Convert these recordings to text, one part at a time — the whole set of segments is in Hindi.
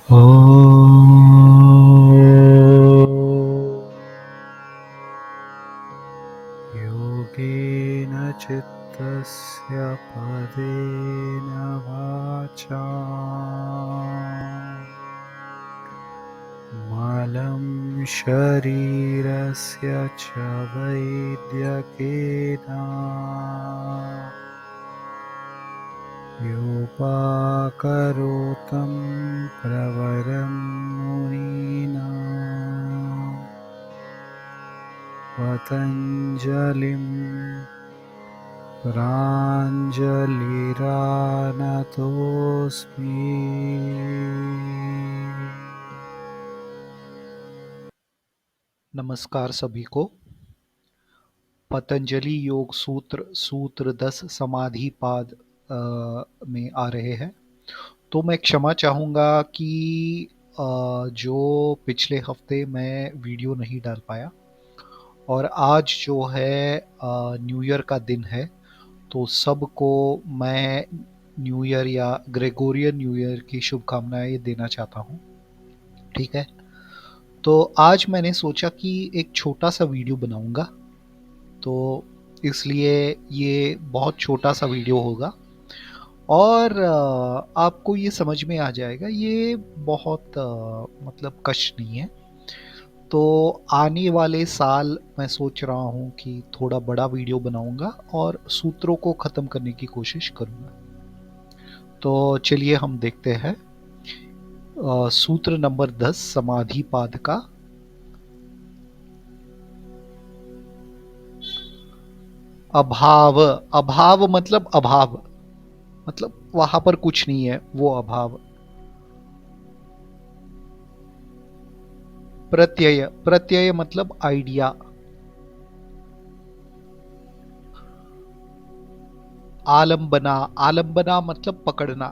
योगेन चित्तस्य पदेन वाचा मलं शरीरस्य च वैद्यकेन योपाकरोतं प्रवरं मुनीना पतञ्जलिं प्राञ्जलिरानतोऽस्मि। नमस्कार सभी को। पतंजलि योग सूत्र सूत्र 10 समाधि पाद में आ रहे हैं। तो मैं क्षमा चाहूँगा कि जो पिछले हफ्ते मैं वीडियो नहीं डाल पाया और आज जो है न्यू ईयर का दिन है, तो सबको मैं न्यू ईयर या ग्रेगोरियन न्यू ईयर की शुभकामनाएं देना चाहता हूँ। ठीक है, तो आज मैंने सोचा कि एक छोटा सा वीडियो बनाऊंगा, तो इसलिए ये बहुत छोटा सा वीडियो होगा और आपको ये समझ में आ जाएगा। ये बहुत मतलब कष्ट नहीं है। तो आने वाले साल मैं सोच रहा हूँ कि थोड़ा बड़ा वीडियो बनाऊंगा और सूत्रों को ख़त्म करने की कोशिश करूँगा। तो चलिए हम देखते हैं सूत्र नंबर 10 समाधि पाद का। अभाव। अभाव मतलब अभाव, मतलब वहां पर कुछ नहीं है, वो अभाव। प्रत्यय। प्रत्यय मतलब आइडिया। आलंबना। आलंबना मतलब पकड़ना।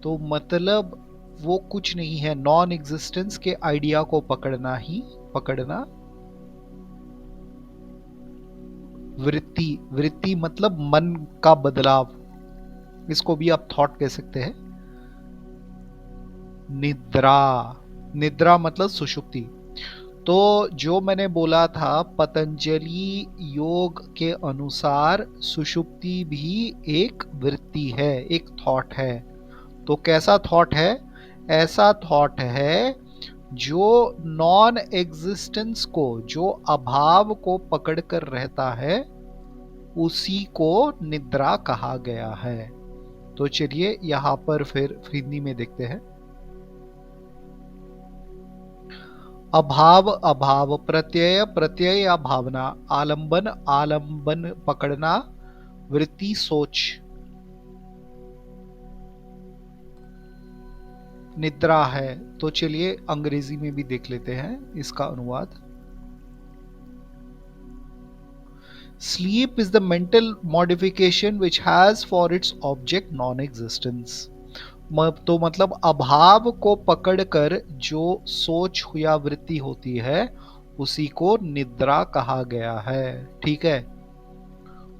तो मतलब वो कुछ नहीं है, नॉन एग्जिस्टेंस के आइडिया को पकड़ना ही पकड़ना। वृत्ति। वृत्ति मतलब मन का बदलाव, इसको भी आप थॉट कह सकते हैं। निद्रा। निद्रा मतलब सुषुप्ति। तो जो मैंने बोला था, पतंजलि योग के अनुसार सुषुप्ति भी एक वृत्ति है, एक थॉट है। तो कैसा थॉट है? ऐसा थॉट है जो नॉन एग्जिस्टेंस को, जो अभाव को पकड़ कर रहता है, उसी को निद्रा कहा गया है। तो चलिए यहां पर फिर हिंदी में देखते हैं। अभाव। अभाव। प्रत्यय। प्रत्यय या भावना। आलंबन। आलंबन पकड़ना। वृत्ति सोच। निद्रा है। तो चलिए अंग्रेजी में भी देख लेते हैं इसका अनुवाद। Sleep is the mental modification which has for its object non existence. तो मतलब अभाव को पकड़कर जो सोच या वृत्ति होती है, उसी को निद्रा कहा गया है। ठीक है,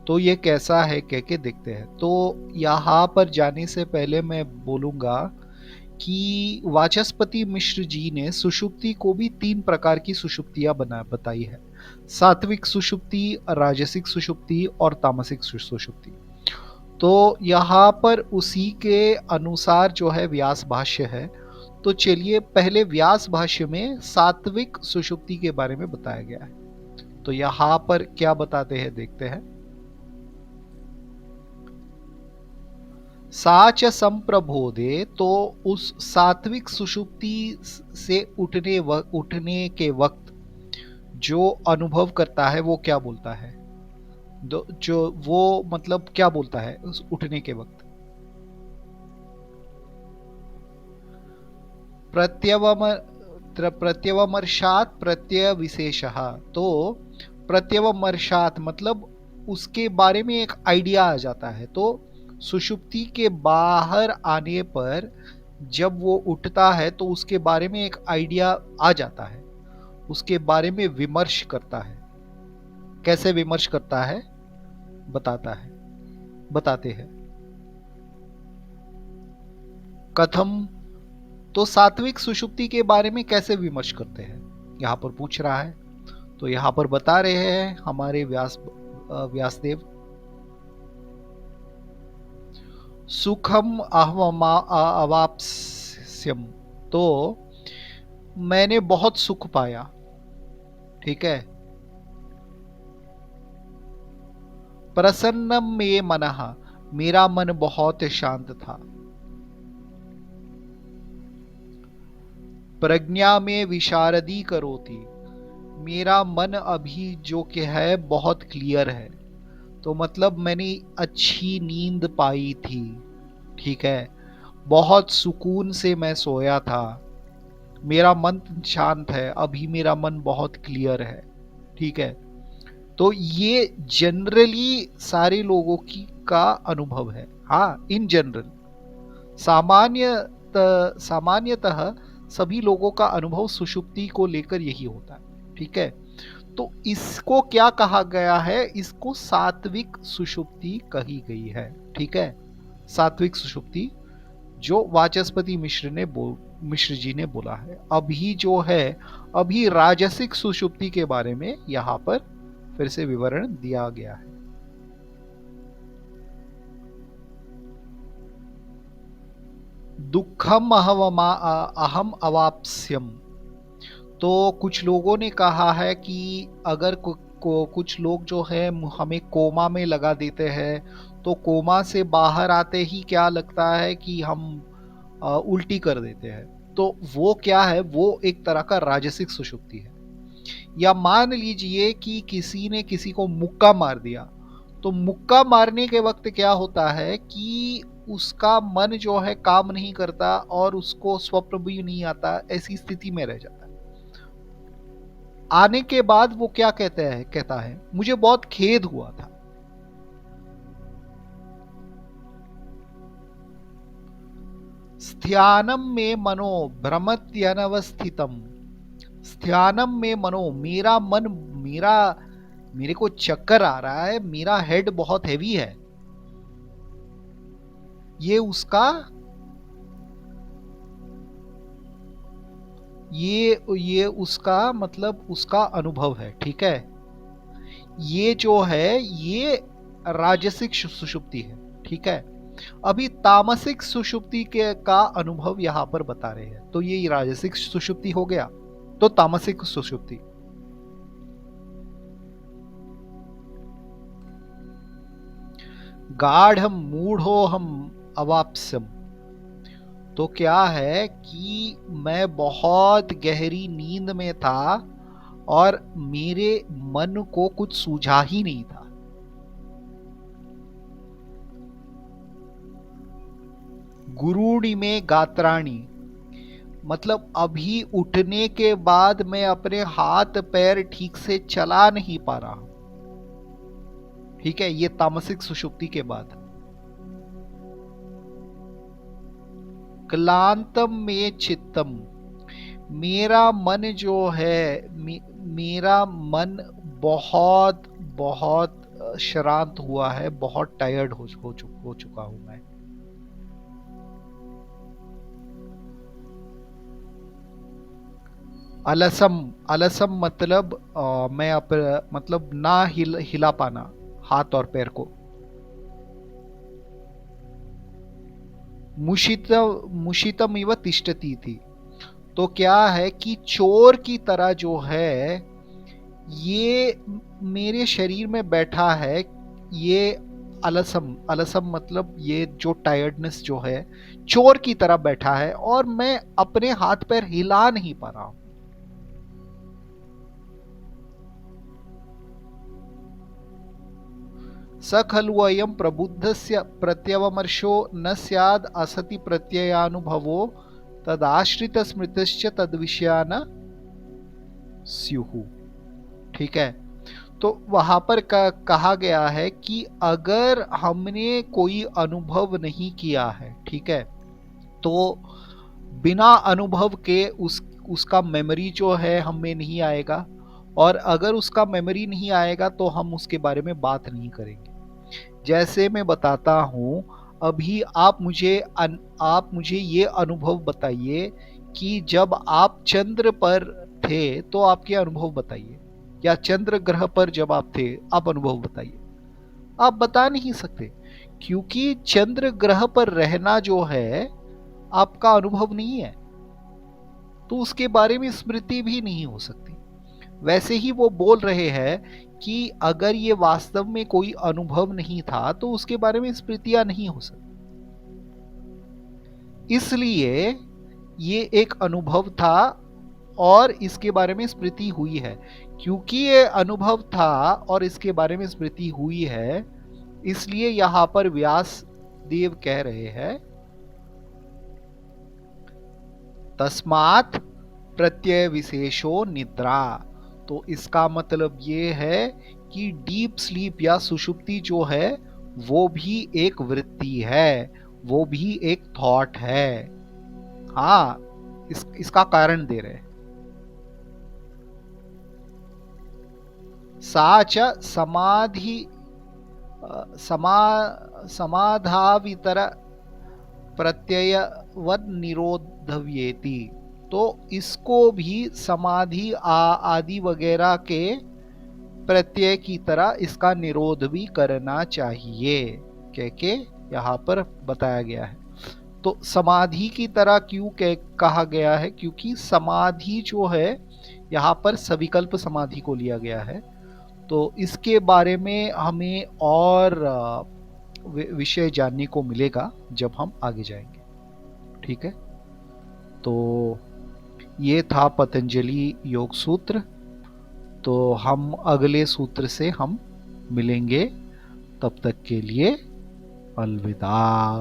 तो ये कैसा है कह के देखते हैं। तो यहाँ पर जाने से पहले मैं बोलूंगा कि वाचस्पति मिश्र जी ने सुषुप्ति को भी 3 प्रकार की सुषुप्तियां बताई है। सात्विक सुषुप्ति, राजसिक सुषुप्ति और तामसिक सुषुप्ति। तो यहाँ पर उसी के अनुसार जो है व्यास भाष्य है। तो चलिए पहले व्यास भाष्य में सात्विक सुषुप्ति के बारे में बताया गया है। तो यहाँ पर क्या बताते हैं देखते हैं। साच संप्रबोधे, तो उस सात्विक सुषुप्ति से उठने के वक्त जो अनुभव करता है वो क्या बोलता है? जो वो मतलब क्या बोलता है उस उठने के वक्त? प्रत्यवम प्रत्यवमर्शात प्रत्यय विशेषः। तो प्रत्यवमर्शात मतलब उसके बारे में एक आइडिया आ जाता है। तो सुषुप्ति के बाहर आने पर जब वो उठता है तो उसके बारे में एक आइडिया आ जाता है, उसके बारे में विमर्श करता है। कैसे विमर्श करता है बताता है, बताते हैं। कथम तो सात्विक सुषुप्ति के बारे में कैसे विमर्श करते हैं, यहाँ पर पूछ रहा है। तो यहाँ पर बता रहे हैं हमारे व्यासदेव, सुखम अवाप्स्यम, तो मैंने बहुत सुख पाया, ठीक है। प्रसन्नम में मनः, मेरा मन बहुत शांत था। प्रज्ञा में विशारदी करोति, मेरा मन अभी जो कि है बहुत क्लियर है। तो मतलब मैंने अच्छी नींद पाई थी, ठीक है, बहुत सुकून से मैं सोया था, मेरा मन शांत है, अभी मेरा मन बहुत क्लियर है, ठीक है। तो ये जनरली सारे लोगों की का अनुभव है, हाँ, इन जनरल। सामान्यतः सभी लोगों का अनुभव सुषुप्ति को लेकर यही होता है, ठीक है। तो इसको क्या कहा गया है, इसको सात्विक सुषुप्ति कही गई है, ठीक है। सात्विक सुषुप्ति जो वाचस्पति मिश्र जी ने बोला है। अभी जो है, अभी राजसिक सुषुप्ति के बारे में यहां पर फिर से विवरण दिया गया है। दुखम अहम अवाप्स्यम, तो कुछ लोगों ने कहा है कि अगर कुछ लोग जो है हमें कोमा में लगा देते हैं, तो कोमा से बाहर आते ही क्या लगता है कि हम उल्टी कर देते हैं, तो वो क्या है, वो एक तरह का राजसिक सुषुप्ति है। या मान लीजिए कि किसी ने किसी को मुक्का मार दिया, तो मुक्का मारने के वक्त क्या होता है कि उसका मन जो है काम नहीं करता और उसको स्वप्न भी नहीं आता, ऐसी स्थिति में रह जाता है। आने के बाद वो क्या कहता है, मुझे बहुत खेद हुआ था। स्ध्यानम में मनो भ्रमत्यनवस्थितम, स्ध्यानम में मनो, मेरा मन, मेरे को चक्कर आ रहा है, मेरा हेड बहुत हैवी है, ये उसका मतलब उसका अनुभव है, ठीक है। ये जो है ये राजसिक सुषुप्ति है, ठीक है। अभी तामसिक सुषुप्ति का अनुभव यहां पर बता रहे हैं। तो ये राजसिक सुषुप्ति हो गया। तो तामसिक सुषुप्ति, गाढ़म मूढ़ोहम अवाप्स्यम, तो क्या है कि मैं बहुत गहरी नींद में था और मेरे मन को कुछ सूझा ही नहीं था। गुरूणी में गात्राणी, मतलब अभी उठने के बाद मैं अपने हाथ पैर ठीक से चला नहीं पा रहा हूं, ठीक है। ये तामसिक सुषुप्ति के बाद। क्लांतम में चित्तम, मेरा मन जो है, मेरा मन बहुत बहुत श्रांत हुआ है, बहुत टायर्ड हो चुका हूं मैं। अलसम मतलब मतलब ना हिला पाना हाथ और पैर को। मुशितम इव तिष्ठती थी, तो क्या है कि चोर की तरह जो है ये मेरे शरीर में बैठा है। ये अलसम मतलब ये जो टायर्डनेस जो है चोर की तरह बैठा है और मैं अपने हाथ पैर हिला नहीं पा रहा हूं। स खलु अयं प्रबुद्धस्य प्रत्यवमर्शो न स्याद् असति प्रत्ययानुभवो तदाश्रित स्मृतिश्च तद्विषया न स्युः, ठीक है। तो वहां पर कहा गया है कि अगर हमने कोई अनुभव नहीं किया है, ठीक है, तो बिना अनुभव के उसका मेमोरी जो है हमें नहीं आएगा, और अगर उसका मेमोरी नहीं आएगा तो हम उसके बारे में बात नहीं करेंगे। जैसे मैं बताता हूं, अभी आप मुझे ये अनुभव बताइए कि जब आप चंद्र पर थे तो आपके अनुभव बताइए, या चंद्र ग्रह पर जब आप थे आप अनुभव बताइए। आप बता नहीं सकते, क्योंकि चंद्र ग्रह पर रहना जो है आपका अनुभव नहीं है, तो उसके बारे में स्मृति भी नहीं हो सकती। वैसे ही वो बोल रहे हैं कि अगर ये वास्तव में कोई अनुभव नहीं था तो उसके बारे में स्मृतियां नहीं हो सकती। इसलिए ये एक अनुभव था और इसके बारे में स्मृति हुई है। क्योंकि ये अनुभव था और इसके बारे में स्मृति हुई है, इसलिए यहां पर व्यास देव कह रहे हैं तस्मात् प्रत्यय विशेषो निद्रा। तो इसका मतलब ये है कि डीप स्लीप या सुषुप्ति जो है वो भी एक वृत्ति है, वो भी एक थॉट है। हाँ, इसका कारण दे रहे हैं। सा च समाधि समाधावितर प्रत्ययवद निरोधव्येति। तो इसको भी समाधि आदि वगैरह के प्रत्यय की तरह इसका निरोध भी करना चाहिए, क्योंकि यहाँ पर बताया गया है। तो समाधि की तरह क्यों कहा गया है? क्योंकि समाधि जो है यहाँ पर सविकल्प समाधि को लिया गया है। तो इसके बारे में हमें और विषय जानने को मिलेगा जब हम आगे जाएंगे। ठीक है, तो ये था पतंजलि योग सूत्र। तो हम अगले सूत्र से हम मिलेंगे, तब तक के लिए अलविदा।